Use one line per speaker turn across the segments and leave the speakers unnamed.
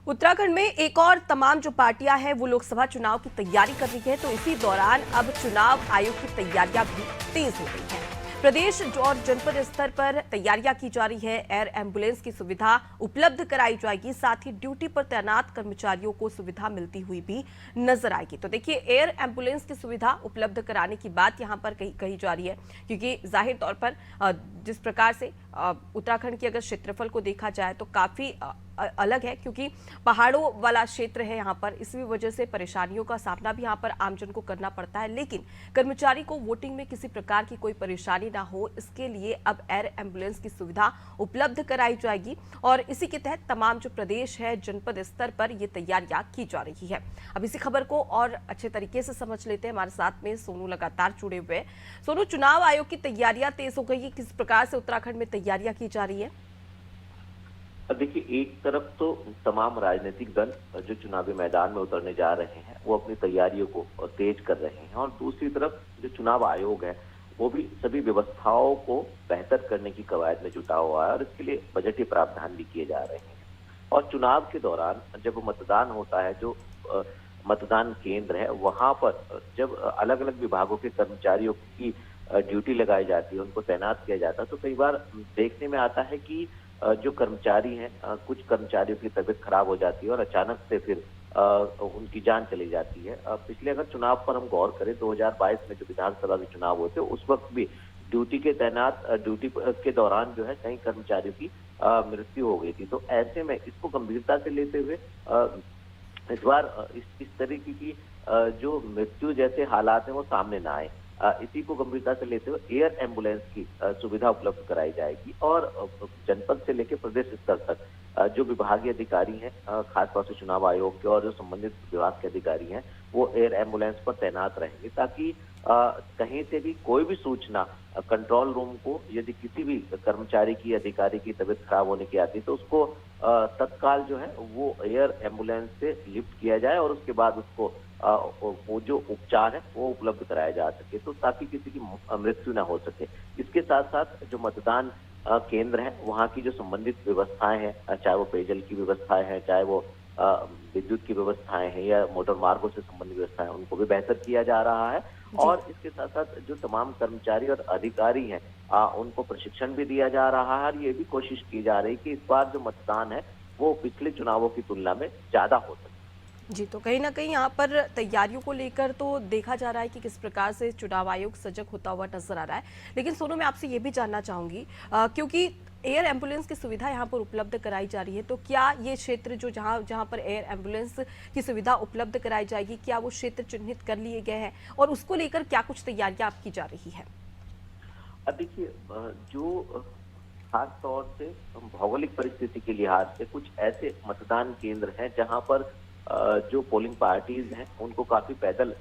उत्तराखंड में एक और तमाम जो पार्टियां हैं वो लोकसभा चुनाव की तैयारी कर रही है, तो इसी दौरान अब चुनाव आयोग की तैयारियां भी तेज हो गई हैं। प्रदेश और जनपद स्तर पर तैयारियां की जा रही है। एयर एम्बुलेंस की सुविधा उपलब्ध कराई जाएगी, साथ ही ड्यूटी पर तैनात कर्मचारियों को सुविधा मिलती हुई भी नजर आएगी। तो देखिए, एयर एम्बुलेंस की सुविधा उपलब्ध कराने की बात यहां पर कही जा रही है, क्योंकि जाहिर तौर पर जिस प्रकार से उत्तराखंड की अगर क्षेत्रफल को देखा जाए तो काफी अलग है, क्योंकि पहाड़ों वाला क्षेत्र है यहाँ पर। इसी वजह से परेशानियों का सामना भी यहाँ पर आमजन को करना पड़ता है, लेकिन कर्मचारी को वोटिंग में किसी प्रकार की कोई परेशानी ना हो, इसके लिए अब एयर एम्बुलेंस की सुविधा उपलब्ध कराई जाएगी। और इसी के तहत तमाम जो प्रदेश है, जनपद स्तर पर ये तैयारियां की जा रही है। अब इसी खबर को और अच्छे तरीके से समझ लेते हैं। हमारे साथ में सोनू लगातार जुड़े हुए हैं। सोनू, चुनाव आयोग की तैयारियां तेज हो गई है, किस प्रकार से उत्तराखंड में तैयारियां की जा रही है?
देखिए, एक तरफ तो तमाम राजनीतिक दल जो चुनावी मैदान में उतरने जा रहे हैं वो अपनी तैयारियों को तेज कर रहे हैं, और दूसरी तरफ जो चुनाव आयोग है वो भी सभी व्यवस्थाओं को बेहतर करने की कवायद में जुटा हुआ है, और इसके लिए बजटीय प्रावधान भी किए जा रहे हैं। और चुनाव के दौरान जब मतदान होता है, जो मतदान केंद्र है वहां पर जब अलग अलग विभागों के कर्मचारियों की ड्यूटी लगाई जाती है, उनको तैनात किया जाता है, तो कई बार देखने में आता है कि जो कर्मचारी हैं, कुछ कर्मचारियों की तबीयत खराब हो जाती है और अचानक से फिर उनकी जान चली जाती है। पिछले अगर चुनाव पर हम गौर करें, 2022 में जो विधानसभा के चुनाव हुए थे उस वक्त भी ड्यूटी के दौरान जो है कई कर्मचारियों की मृत्यु हो गई थी। तो ऐसे में इसको गंभीरता से लेते हुए इस बार इस तरीके की जो मृत्यु जैसे हालात हैं वो सामने ना आए, इसी को गंभीरता से लेते हुए एयर एम्बुलेंस की सुविधा उपलब्ध कराई जाएगी। और जनपद से लेकर प्रदेश स्तर तक जो विभागीय अधिकारी हैं, खासतौर से चुनाव आयोग के और जो संबंधित विभाग के अधिकारी हैं, वो एयर एम्बुलेंस पर तैनात रहेंगे, ताकि कहीं से भी कोई भी सूचना कंट्रोल रूम को यदि किसी भी कर्मचारी की, अधिकारी की तबीयत खराब होने की आती है तो उसको तत्काल जो है वो एयर एम्बुलेंस से लिफ्ट किया जाए और उसके बाद उसको वो जो उपचार है वो उपलब्ध कराया जा सके, तो ताकि किसी की मृत्यु ना हो सके। इसके साथ साथ जो मतदान केंद्र है वहाँ की जो संबंधित व्यवस्थाएं हैं, चाहे वो पेयजल की व्यवस्थाएं हैं, चाहे वो विद्युत की व्यवस्थाएं हैं या मोटर मार्गों से संबंधित व्यवस्थाएं, उनको भी बेहतर किया जा रहा है। और इसके साथ साथ जो तमाम कर्मचारी और अधिकारी हैं उनको प्रशिक्षण भी दिया जा रहा है, और ये भी कोशिश की जा रही है कि इस बार जो मतदान है वो पिछले चुनावों की तुलना में ज्यादा हो सके।
जी, तो कहीं ना कहीं यहाँ पर तैयारियों को लेकर तो देखा जा रहा है कि किस प्रकार से चुनाव आयोग सजग होता हुआ नजर आ रहा है। लेकिन सोनू, मैं आपसे ये भी जानना चाहूंगी, क्योंकि एयर एम्बुलेंस की सुविधा यहाँ पर उपलब्ध कराई जा रही है, तो क्या ये क्षेत्र जो जहाँ पर एयर एम्बुलेंस की सुविधा उपलब्ध कराई जाएगी, क्या वो क्षेत्र चिन्हित कर लिए गए हैं और उसको लेकर क्या कुछ तैयारियां आप की जा रही है?
देखिए, जो खास तौर से भौगोलिक परिस्थिति के लिहाज से कुछ ऐसे मतदान केंद्र हैं जहां पर जो पोलिंग पार्टीज हैं उनको काफी पैदल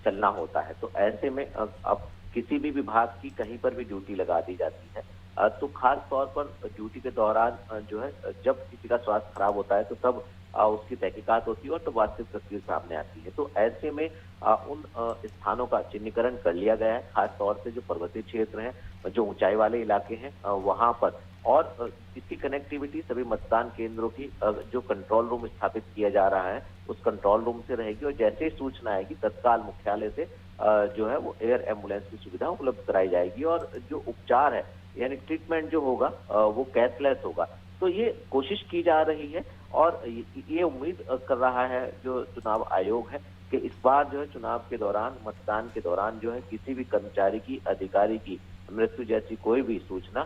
चलना होता है, तो ऐसे में अब किसी भी विभाग की कहीं पर भी ड्यूटी लगा दी जाती है। तो खास तौर पर ड्यूटी के दौरान जो है जब किसी का स्वास्थ्य खराब होता है तो तब उसकी तहकीकात होती है और तो वास्तविक तस्वीर सामने आती है। तो ऐसे में उन स्थानों का चिन्हीकरण कर लिया गया है, खास तौर से जो पर्वतीय क्षेत्र हैं, जो ऊंचाई वाले इलाके हैं वहां पर। और इसकी कनेक्टिविटी सभी मतदान केंद्रों की जो कंट्रोल रूम स्थापित किया जा रहा है उस कंट्रोल रूम से रहेगी, और जैसे ही सूचना आएगी तत्काल मुख्यालय से जो है वो एयर एम्बुलेंस की सुविधा उपलब्ध कराई जाएगी। और जो उपचार है यानी ट्रीटमेंट जो होगा वो कैशलेस होगा। तो ये कोशिश की जा रही है, और ये उम्मीद कर रहा है जो चुनाव आयोग है कि इस बार जो है चुनाव के दौरान, मतदान के दौरान जो है किसी भी कर्मचारी की, अधिकारी की मृत्यु जैसी कोई भी सूचना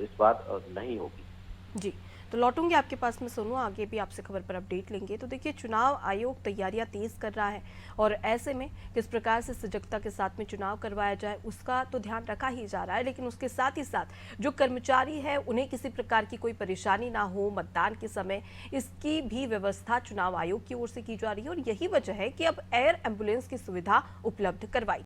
इस बार नहीं होगी।
जी, तो लौटूंगी आपके पास में सोनू, आगे भी आपसे खबर पर अपडेट लेंगे। तो देखिए, चुनाव आयोग तैयारियां तेज कर रहा है, और ऐसे में किस प्रकार से सजगता के साथ में चुनाव करवाया जाए उसका तो ध्यान रखा ही जा रहा है, लेकिन उसके साथ ही साथ जो कर्मचारी है उन्हें किसी प्रकार की कोई परेशानी ना हो मतदान के समय, इसकी भी व्यवस्था चुनाव आयोग की ओर से की जा रही है। और यही वजह है कि अब एयर एम्बुलेंस की सुविधा उपलब्ध करवाई